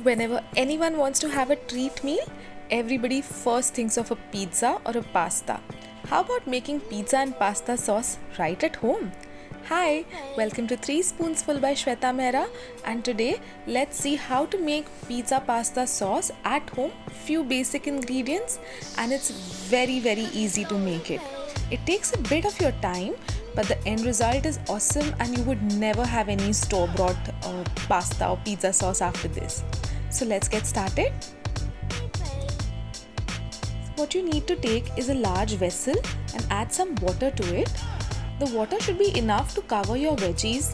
Whenever anyone wants to have a treat meal, everybody first thinks of a pizza or a pasta. How about making pizza and pasta sauce right at home? Hi, welcome to 3 Spoonsful by Shweta Mehra, and today let's see how to make pizza pasta sauce at home. Few basic ingredients, and it's very easy to make it. It takes a bit of your time, but the end result is awesome, and you would never have any store bought pasta or pizza sauce after this. So let's get started. What you need to take is a large vessel and add some water to it. The water should be enough to cover your veggies.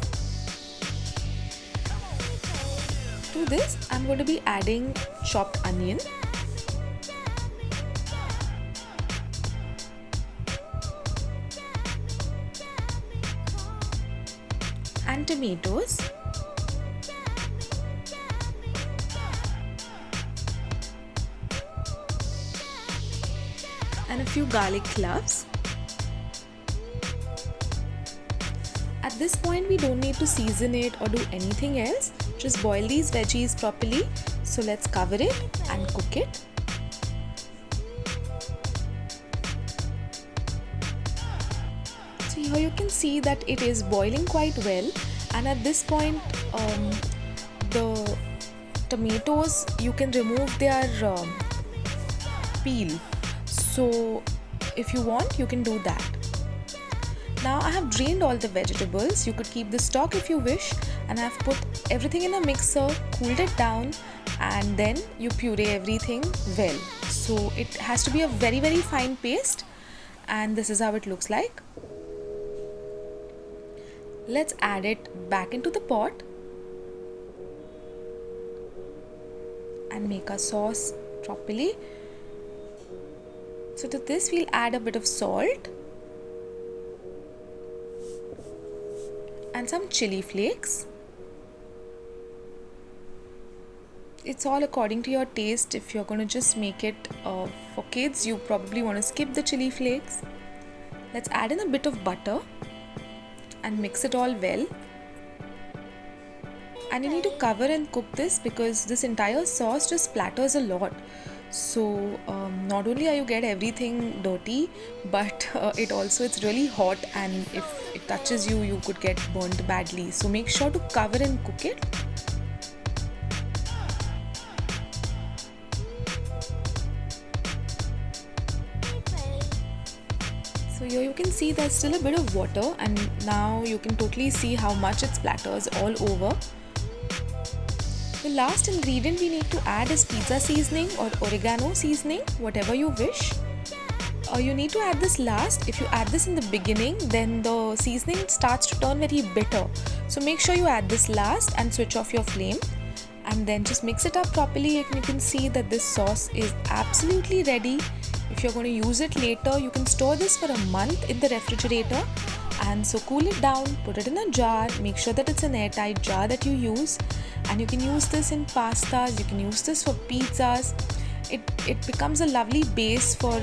To this, I'm going to be adding chopped onion, and tomatoes, and a few garlic cloves. At this point, we don't need to season it or do anything else. Just boil these veggies properly. So let's cover it and cook it. So here you can see that it is boiling quite well, and at this point the tomatoes, you can remove their peel. So if you want, you can do that. Now I have drained all the vegetables. You could keep the stock if you wish, and I've put everything in a mixer, cooled it down, and then you puree everything well. So it has to be a very fine paste, and this is how it looks like. Let's add it back into the pot and make our sauce properly. So to this, we'll add a bit of salt and some chili flakes. It's all according to your taste. If you're going to just make it for kids, you probably want to skip the chili flakes. Let's add in a bit of butter and mix it all well. And you need to cover and cook this because this entire sauce just splatters a lot. So not only are you get everything dirty, but it's really hot, and if it touches you, you could get burnt badly. So make sure to cover and cook it. So here you can see there's still a bit of water, and now you can totally see how much it splatters all over. The last ingredient we need to add is pizza seasoning or oregano seasoning, whatever you wish. You need to add this last. If you add this in the beginning, then the seasoning starts to turn very bitter. So make sure you add this last and switch off your flame, and then just mix it up properly, and you can see that this sauce is absolutely ready. If you're going to use it later, you can store this for a month in the refrigerator. And so cool it down, put it in a jar, make sure that it's an airtight jar that you use, and you can use this in pastas, you can use this for pizzas. It becomes a lovely base for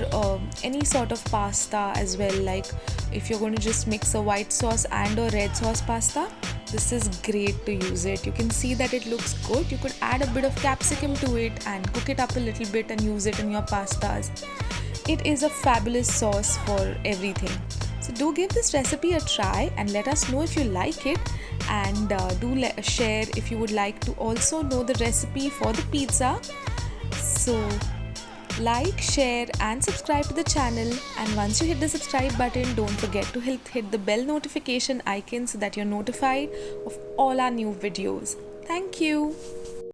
any sort of pasta as well. Like if you're going to just mix a white sauce and a red sauce pasta, this is great to use it. You can see that it looks good. You could add a bit of capsicum to it and cook it up a little bit and use it in your pastas. It is a fabulous sauce for everything. So do give this recipe a try and let us know if you like it, and share if you would like to also know the recipe for the pizza. So like, share and subscribe to the channel, and once you hit the subscribe button, don't forget to hit the bell notification icon so that you're notified of all our new videos. Thank you.